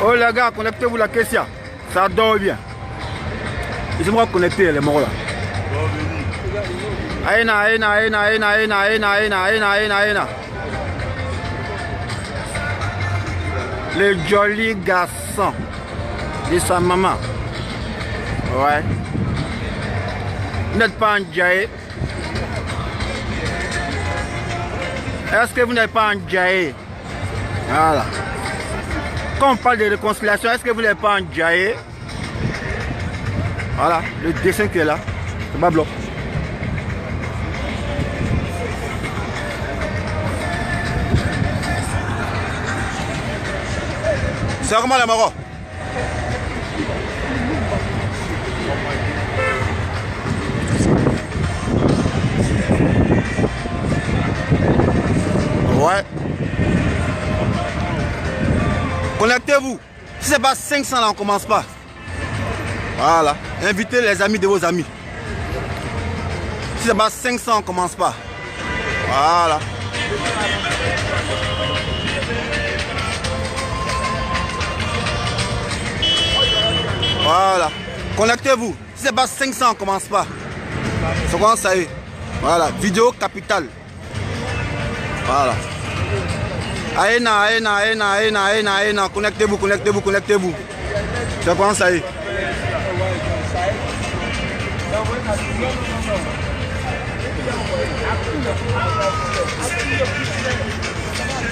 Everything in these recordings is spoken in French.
Oh les gars, connectez-vous la question. Ça dort bien. Ils sont connectés les morts là. Aïna, aïna, aïna, aïna, aïna, aïna, aïna, aïna, aïna, aïna. Le joli garçon de sa maman. Ouais. Vous n'êtes pas en Djaé. Est-ce que vous n'êtes pas en Djaé? Voilà. Quand on parle de réconciliation, est-ce que vous n'êtes pas en Djaé? Voilà, le dessin qui est là. C'est pas bloc. C'est comment les Maroc? Ouais. Connectez-vous. Si c'est pas 500 là, on commence pas. Voilà. Invitez les amis de vos amis. Si c'est pas 500, on commence pas. Voilà. Voilà. Connectez-vous. Si c'est pas 500, on commence pas. Ça commence à y est. Voilà. Vidéo capitale. Voilà. Aïna, aïna, aïna, aïna, aïna, aïna. Connectez-vous, connectez-vous, connectez-vous. Ça commence à y est.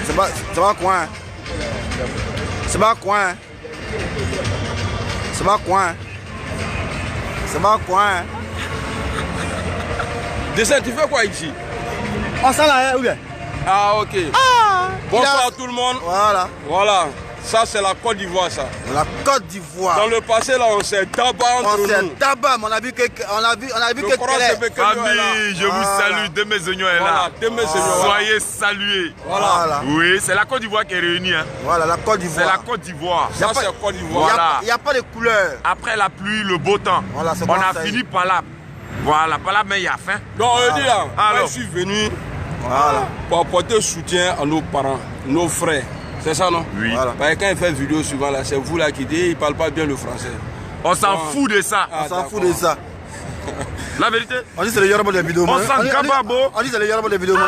C'est pas coin. C'est pas coin. C'est pas coin. C'est pas coin. Dessin, tu fais quoi ici? On s'en a où bien? Ah, ok. Ah, bonsoir à tout le monde. Voilà. Voilà. Ça, c'est la Côte d'Ivoire, ça. La Côte d'Ivoire. Dans le passé, là, on s'est tabac entre nous. On s'est tabac, mais on a vu que... Famille, je vous salue. Deme Oignon est là. Soyez salués. Voilà. Oui, c'est la Côte d'Ivoire qui est réunie. Hein. Voilà, la Côte d'Ivoire. C'est la Côte d'Ivoire. Ça, c'est la Côte d'Ivoire. Voilà. Il n'y a pas de couleur. Après la pluie, le beau temps. Voilà, on a fini par là. Voilà, par là, mais il y a faim. Donc, on dit là, alors, je suis venu pour apporter soutien à nos parents, nos frères. C'est ça, non? Oui. Voilà. Parce que quand il fait vidéo souvent, là, c'est vous là qui dites, il ne parle pas bien le français. On s'en fout de ça. On s'en fout de ça. La vérité. On dit c'est le Yoruba des vidéos. On s'en gababo. On dit c'est le Yoruba des vidéos.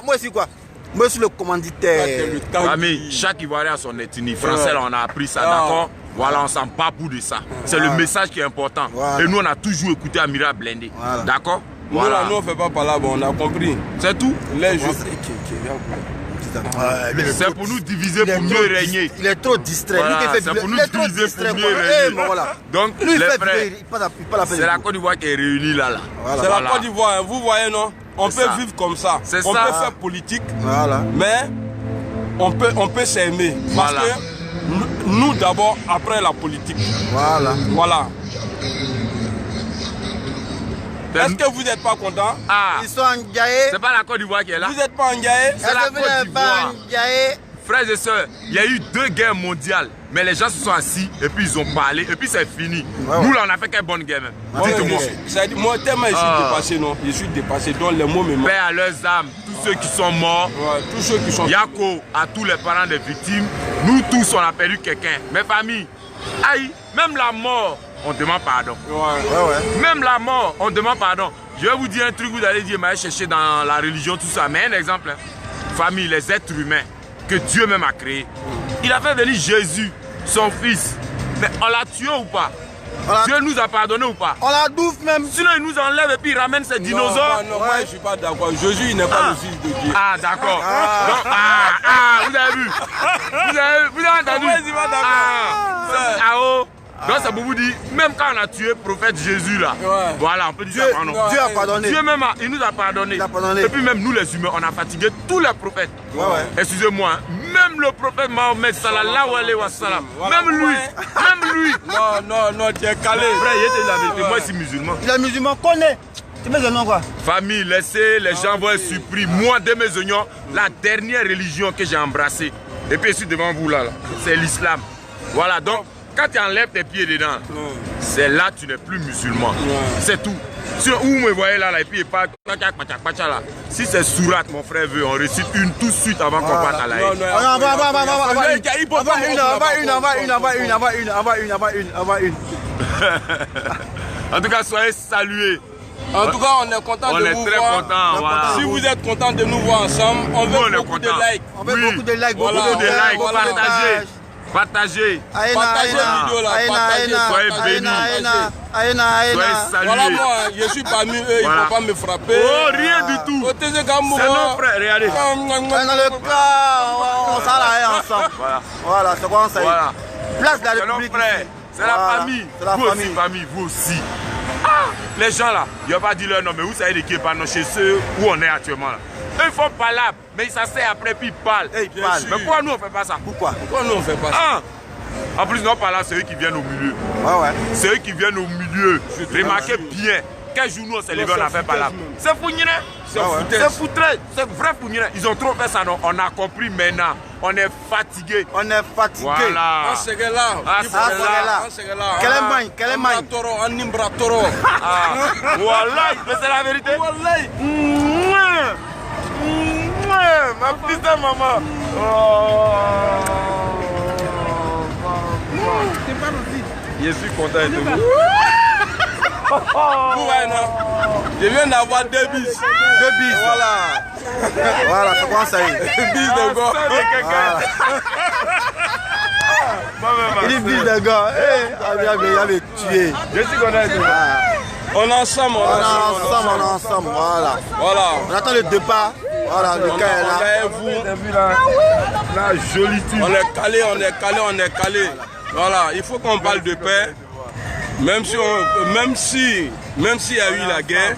Moi ici quoi? Moi je suis le commanditaire. Famille, chaque Ivoirien a son ethnie. Français, là, on a appris ça, d'accord? Voilà, on s'en bat pour de ça. C'est le message qui est important. Voilà. Et nous, on a toujours écouté Amira Blindé. Voilà. D'accord? Voilà. Nous, on ne fait pas par là, bon, on a compris. C'est tout? Les jeux. C'est pour nous diviser pour mieux régner. Il est trop distrait. Voilà, c'est pour nous diviser pour mieux régner. Voilà. Donc, lui, les frères, c'est la Côte d'Ivoire qui est réunie là. Voilà. C'est la Côte d'Ivoire, vous voyez, non? On peut vivre comme ça. On peut faire politique, mais on peut s'aimer. Parce que nous d'abord, après la politique. Voilà. Est-ce que vous n'êtes pas content? Ah, ils sont en Djaé. C'est pas la Côte d'Ivoire qui est là. Vous n'êtes pas en Djaé? C'est la Côte d'Ivoire. Frères et sœurs, il y a eu 2 guerres mondiales. Mais les gens se sont assis et puis ils ont parlé et puis c'est fini. Nous là on a fait quelle bonne guerre même. Moi tellement je suis dépassé, non? Je suis dépassé, donc les mots me manquent. Paix à leurs âmes, tous ceux qui sont morts. Tous ceux qui sont... Yako à tous les parents des victimes. Nous tous on a perdu quelqu'un. Mes familles, aïe, même la mort, on demande pardon. Même la mort, on demande pardon. Je vais vous dire un truc, vous allez dire, mais chercher dans la religion, tout ça. Mais un exemple, hein. Famille, les êtres humains que Dieu même a créés. Il a fait venir Jésus, son fils. Mais on l'a tué ou pas? Dieu nous a pardonné ou pas? On la bouffe même. Sinon il nous enlève et puis il ramène ses dinosaures. Non, moi je ne suis pas d'accord. Jésus il n'est pas le fils de Dieu. Ah d'accord. Vous avez vu? Vous avez entendu? Donc ça vous dit, même quand on a tué le prophète Jésus là, voilà, on peut dire ça, pardon. Dieu a pardonné. Dieu même, il nous a pardonné. Et puis même nous les humains, on a fatigué tous les prophètes. Excusez-moi, même le prophète Mahomet sallallahu alayhi wa sallam, même lui. Non, tu es calé. Frère, il était la vérité, moi je suis musulman. Il est musulman, connaît. Tu mets le nom quoi? Famille, laissez les gens voir surpris. Moi, de mes oignons, la dernière religion que j'ai embrassée, et puis je suis devant vous là, c'est l'islam. Voilà, donc Quand tu enlèves tes pieds dedans, c'est là que tu n'es plus musulman. C'est tout. Si vous me voyez là, et puis il parle, là. Si c'est sourate, mon frère veut, on récite une tout de suite avant qu'on parte à la haine. En tout cas, soyez salués. En tout cas, on est content de vous voir. On est très content. Voilà. Si vous êtes content de nous voir ensemble, on veut beaucoup de likes. On veut beaucoup de likes, beaucoup de likes. Partagez. Partagez. Partagez la vidéo là. Soyez bénis. Soyez salués. Voilà moi, je suis parmi eux, ils ne vont pas me frapper. Oh, rien du tout. C'est nos frères, regardez. Dans le cas, on s'arrête ensemble. Voilà, c'est quoi ça? Place de la République. C'est la famille. Vous aussi, famille, vous aussi. Les gens là, ils n'ont pas dit leur nom, mais vous savez de qui est pas chez ceux où on est actuellement là. Eux, ils font palabre, mais ils s'asseyent après, puis ils parlent. Mais pourquoi nous on fait pas ça? Pourquoi nous on fait pas ça? En plus, non, pas là, c'est eux qui viennent au milieu. C'est eux qui viennent au milieu. Remarquez bien. Quel jour nous on s'est levé, on a fait palabre. C'est fouiné. C'est foutré. C'est vrai fouiné. Ils ont trop fait ça, non? On a compris maintenant. On est fatigué. Voilà. On serait là. Quel est main? Voilà, mais c'est la vérité. Ma petite maman. Je suis content de vous. Je viens d'avoir 2 bis. Voilà, c'est quoi ça? 2 bis de gars. Il est bis de gars. Il avait tué. Je suis content de vous. On est ensemble. Voilà. On attend le départ. Voilà, le gars est là. La jolitude. On est calé. Voilà, il faut qu'on parle de paix. Même s'il y a eu la guerre,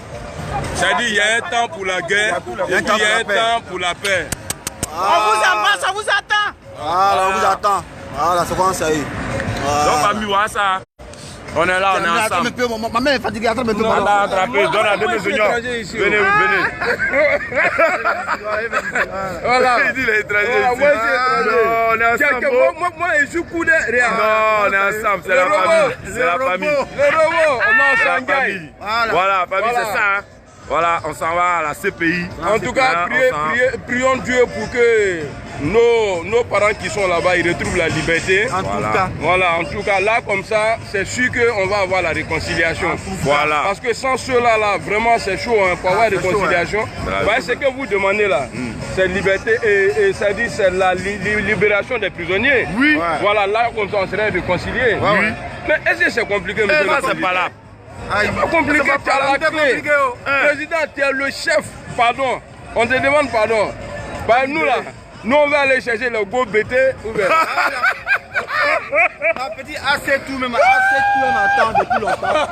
c'est-à-dire il y a un temps pour la guerre et puis il y a un temps pour la paix. On vous embrasse, on vous attend. Voilà, on vous attend. Voilà, c'est quoi ça y est. Donc, famille, voilà ça. On est là, on est ensemble. Ma mère est fatiguée, attends, mais on l'a attrapé, donne à deux oignons. Venez. Voilà. Il dit les étrangers ici. On est ensemble. Moi, je suis coudé. Non, on est ensemble, c'est la famille. C'est la famille. Le robot, on est en Shanghai. Voilà, famille, c'est ça. Voilà, on s'en va à la CPI. En tout cas, prions Dieu pour que nos parents qui sont là-bas, ils retrouvent la liberté. En tout cas. Voilà, en tout cas, là, comme ça, c'est sûr qu'on va avoir la réconciliation. Voilà. Parce que sans ceux-là, vraiment, c'est chaud pour avoir la réconciliation. Voyez, ce que vous demandez là, c'est liberté et ça dit c'est la libération des prisonniers. Oui. Voilà, là, comme ça, on serait réconcilié. Oui. Mais est-ce que c'est compliqué, monsieur le c'est pas là. C'est pas compliqué, tu as la clé. Président, tu es le chef, pardon. On te demande pardon. Bah, nous là, nous on va aller chercher le go BT. Ma petite assez tout même attend depuis longtemps.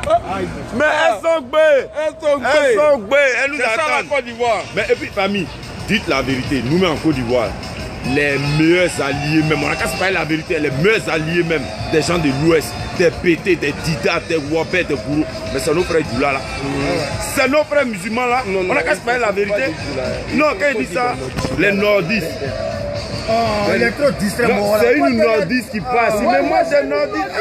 Mais elles sont bées. Elles nous attendent. C'est ça la Côte d'Ivoire. Mais et puis famille, dites la vérité, nous-mêmes en Côte d'Ivoire, les meilleurs alliés même, on n'a qu'à se parler la vérité, les meilleurs alliés même des gens de l'Ouest, des Pétés, des Dida, des Wabé, des Gourou, mais c'est nos frères Djoula là. C'est nos frères musulmans là, on n'a qu'à se parler la vérité. Non, quand il dit ça, les nordistes. Il est trop distrait, c'est une nordiste qui passe. Mais moi, c'est nordiste.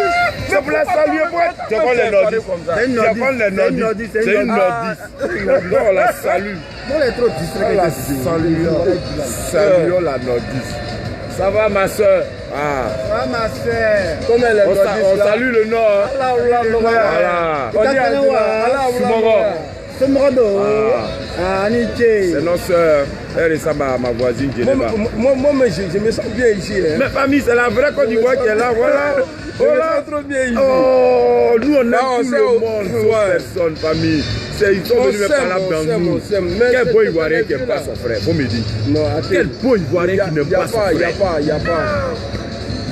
C'est pour la saluer. Tu prends les nordistes. C'est une nordiste. C'est une nordiste. Non, on la salue. Moi, elle est trop distrait. Saluons la nordiste. Ça va, ma soeur? Ça va, ma soeur. Comment elle est nordiste? On salue le nord. Voilà. On dit c'est nos soeurs. Elle ressemble à ma voisine Geneva. Moi, je me sens bien ici. Mais famille, c'est la vraie Côte d'Ivoire qui est là. Voilà. Je me sens trop bien ici. Oh, nous on aime tout le monde. Personne, famille. Ils sont venus me parler dans nous. Quel beau Ivoirien qui n'aime pas son frère. Vous me dites. Quel beau Ivoirien qui n'aime pas son frère. Il n'y a pas.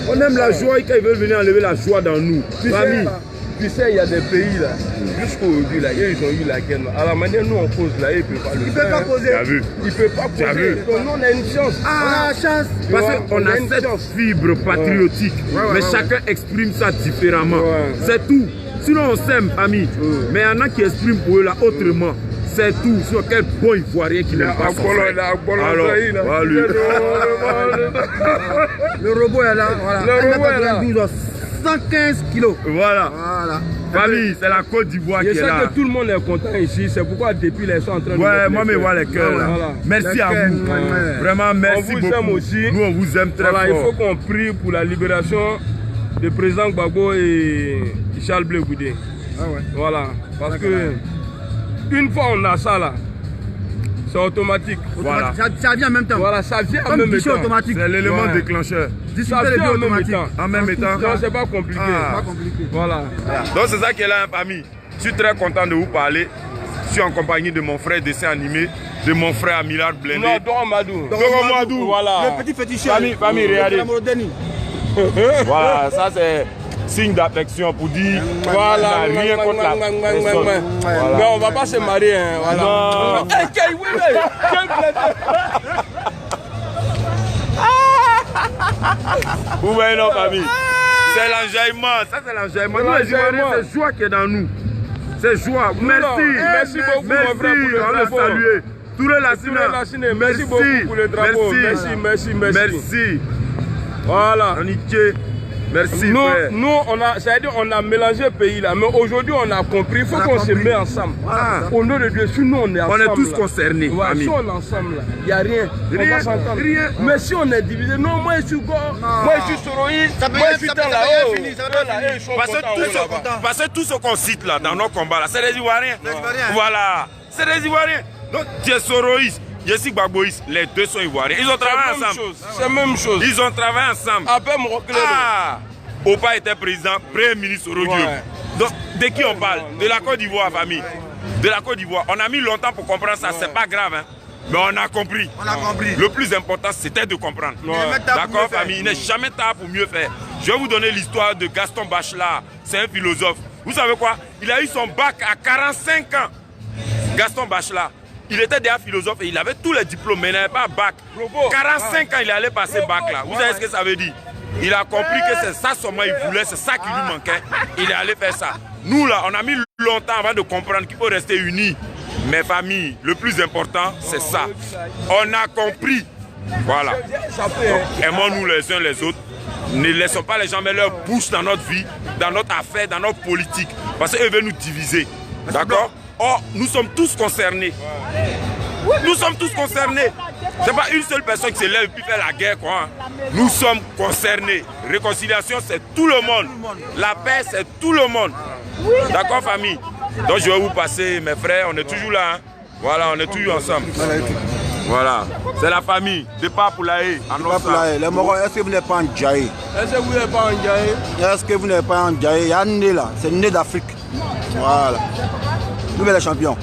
On aime la joie quand ils veulent venir enlever la joie dans nous. Famille. Tu sais, il y a des pays là, jusqu'aujourd'hui là, ils ont eu la guerre. À la manière nous on cause là, ils ne peuvent pas le faire. Ils ne peuvent pas poser. Ils ne peuvent pas poser. Donc nous on a une chance. On a la chance. Parce qu'on a cette fibre patriotique. Mais chacun exprime ça différemment. C'est tout. Sinon on s'aime, famille. Mais il y en a qui expriment pour eux là autrement. C'est tout. Sur quel bon Ivoirien qui n'aime pas son frère. Le robot est là. Voilà. Le robot est là. 215 kilos. Voilà. Famille, c'est la Côte d'Ivoire qui est là. Je sais que tout le monde est content ici. C'est pourquoi depuis les sont en train de... Ouais, moi, mais voilà les cœurs. Merci à vous. Vraiment, merci beaucoup. On vous aime aussi. Nous, on vous aime très fort. Il faut qu'on prie pour la libération du président Gbagbo et Charles Blé Goudé. Voilà. Parce que une fois on a ça là, c'est automatique. Voilà. Ça vient en même temps. Voilà, ça vient en même temps. C'est l'élément déclencheur. Ça vient en même temps. En même temps. Non, c'est pas compliqué. Voilà. Donc c'est ça qui est là, famille. Je suis très content de vous parler. Je suis en compagnie de mon frère dessin animé, de mon frère Amilad Blendé. Non, Doro Madou. Doro Madou. Voilà. Le petit féticheur. Famille, regardez. Voilà, ça c'est signe d'affection pour dire voilà, rien contre la personne. Voilà. Mais on va pas se marier. Hein, voilà. Non. Vous voyez nos familles. C'est l'enjaillement. Ça c'est l'enjaillement. Nous les Ivoiriens, c'est joie qui est dans nous. C'est joie. Merci. Merci beaucoup mon frère pour le drapeau. Saluer. Touré Lassina. Merci beaucoup pour le drapeau. Merci. Voilà. Merci nous on a mélangé le pays là, mais aujourd'hui on a compris, il faut qu'on se mette ensemble. Au nom de Dieu, si nous on est ensemble. On est tous concernés. Si on est ensemble là, il n'y a rien. On va s'entendre. Mais si on est divisé, non, moi je suis Gore, moi je suis Soroïs, moi je suis dans là-haut. Parce que tout ce qu'on cite là dans nos combats là, c'est des Ivoiriens. Voilà, c'est des Ivoiriens. Donc tu es Soroïs. Je suis Gbagboïs, les deux sont ivoiriens. Ils ont travaillé ensemble. C'est la même chose. Ils ont travaillé ensemble. Opa était président, premier ministre au Dieu. Donc, de qui on parle? De la Côte d'Ivoire, famille. De la Côte d'Ivoire. On a mis longtemps pour comprendre ça, c'est pas grave. Hein. Mais on a compris. Le plus important, c'était de comprendre. D'accord, famille? Il n'est jamais tard pour mieux faire. Je vais vous donner l'histoire de Gaston Bachelard. C'est un philosophe. Vous savez quoi? Il a eu son bac à 45 ans. Gaston Bachelard. Il était déjà philosophe et il avait tous les diplômes, mais il n'avait pas bac. 45 ans, il allait passer bac là. Vous savez ce que ça veut dire? Il a compris que c'est ça seulement il voulait, c'est ça qui lui manquait. Il est allé faire ça. Nous là, on a mis longtemps avant de comprendre qu'il faut rester unis. Mais famille, le plus important, c'est ça. On a compris. Voilà. Aimons-nous les uns les autres. Ne laissons pas les gens mettre leur bouche dans notre vie, dans notre affaire, dans notre politique. Parce qu'ils veulent nous diviser. D'accord? Or, nous sommes tous concernés. Nous sommes tous concernés. C'est pas une seule personne qui se lève et puis fait la guerre, quoi. Nous sommes concernés. Réconciliation, c'est tout le monde. La paix, c'est tout le monde. D'accord, famille? Donc, je vais vous passer, mes frères. On est toujours là. Hein. Voilà, on est toujours ensemble. Voilà. C'est la famille. Départ pour la haie. Les Morons, est-ce que vous n'êtes pas en Djaï? Est-ce que vous n'êtes pas en Djaï? Est-ce que vous n'êtes pas en Djaï? Il y a un nez là. C'est le nez d'Afrique. Voilà. Nous, les champions.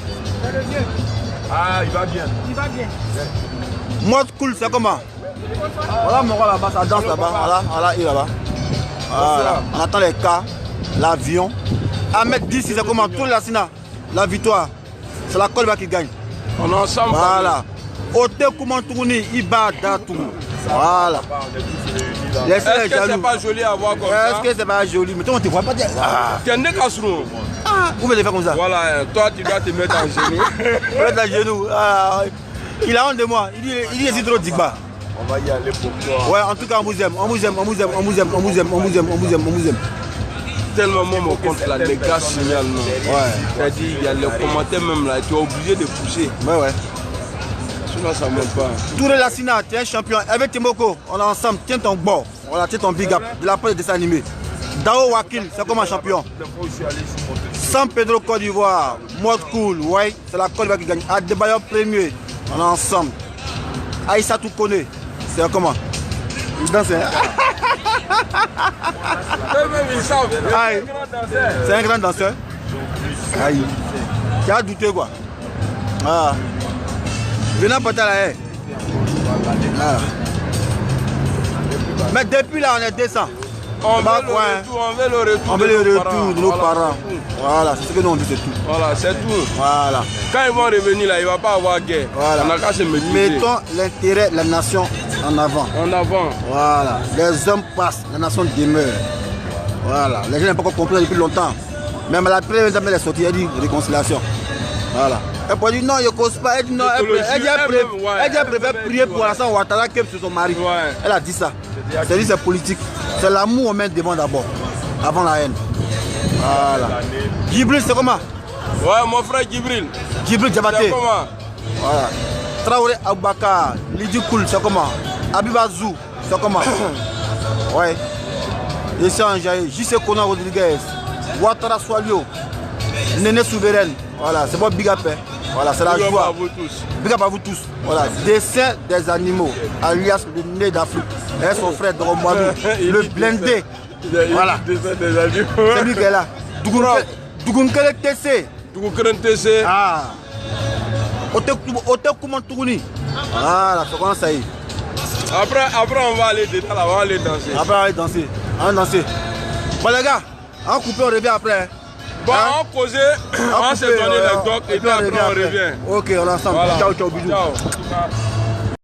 Ah, il va bien. Mode cool, c'est comment? Voilà mon roi là-bas, ça danse là-bas. Voilà, il est là-bas. Voilà. On attend les cas, l'avion. À mettre 10, c'est comment? Tout la Sina, la victoire. C'est la Colba qui gagne. On est ensemble. Voilà. Ote Kouman Tourni, Iba Datou. Voilà. Est-ce que c'est pas joli à voir comme ça? Est-ce que c'est pas joli? Mais toi, on te voit pas dire. Tu es né Kasrou. Vous me le faire comme ça? Voilà, toi tu dois te mettre en genoux. Mettre en genoux. Il a honte de moi. Il dit c'est trop Digba. On va y aller pour toi. Ouais, en tout cas, on vous aime. Tellement mon compte là, les gars signalent. Ouais. C'est-à-dire, il y a les commentaires même là, tu es obligé de pousser. Ouais. Sinon, ça ne monte pas. Touré Lassina, tu es un champion. Avec Timoko, on est ensemble. Tiens ton bord. Voilà, tiens ton big up. De la part de dessin animé. Dao Wakil, c'est comme un champion. San Pedro Côte d'Ivoire, mode cool, ouais, c'est la Côte d'Ivoire qui gagne. Adebayor premier, on est ensemble. Aïssa tout connaît, c'est comment? Il danse, hein? C'est un grand danseur. Aïe. Tu as douté quoi? Ah. Venez pas là, hein? Ah. Mais depuis là, on est 200. On veut le retour de nos parents. Voilà, c'est ce que nous on dit, c'est tout. Voilà, c'est tout. Voilà. Quand ils vont revenir là, il ne va pas avoir guerre. Voilà. On a qu'à se maîtriser. Mettons l'intérêt de la nation en avant. En avant. Voilà. Les hommes passent, la nation demeure. Voilà. Les gens n'ont pas encore compris depuis longtemps. Même la première dame elle est sortie, elle dit réconciliation. Voilà. Elle peut dire non, il ne cause pas. Elle dit non, elle préfère prier pour Alassane Ouattara que sur son mari. Ouais. Elle a dit ça. C'est-à-dire c'est politique. C'est l'amour on met devant d'abord. avant la haine. Voilà. Djibril, c'est comment? Ouais, mon frère Djibril. Djibril Diabaté. C'est comment? Voilà. Traoré Aboubakar, Lidi Koul, c'est comment? Abibazou, c'est comment? Ouais. Ici en Jaï, J.C. Kona Rodriguez, Ouattara Swalio, Néné Souveraine. Voilà, c'est bon, big up. Voilà, c'est la joie. Big up à vous tous. Big up à vous tous. Voilà, dessin des animaux, alias le nez d'Afrique. Et son frère Doromboadou, le blindé. Voilà. C'est lui qui est là. Dougunkele TC. Dougunkele TC. Ah. Ote Kouman Tougouni. Voilà, c'est comment ça y est. Après, on va aller dedans, là, on va aller danser. Après, on va aller danser. On va danser. Bon, les gars, on va couper, on revient après. Bon, on va poser, on va se donner les docs et puis après, on revient. Ok, on est ensemble. Voilà. Ciao, ciao, bisous. Ciao.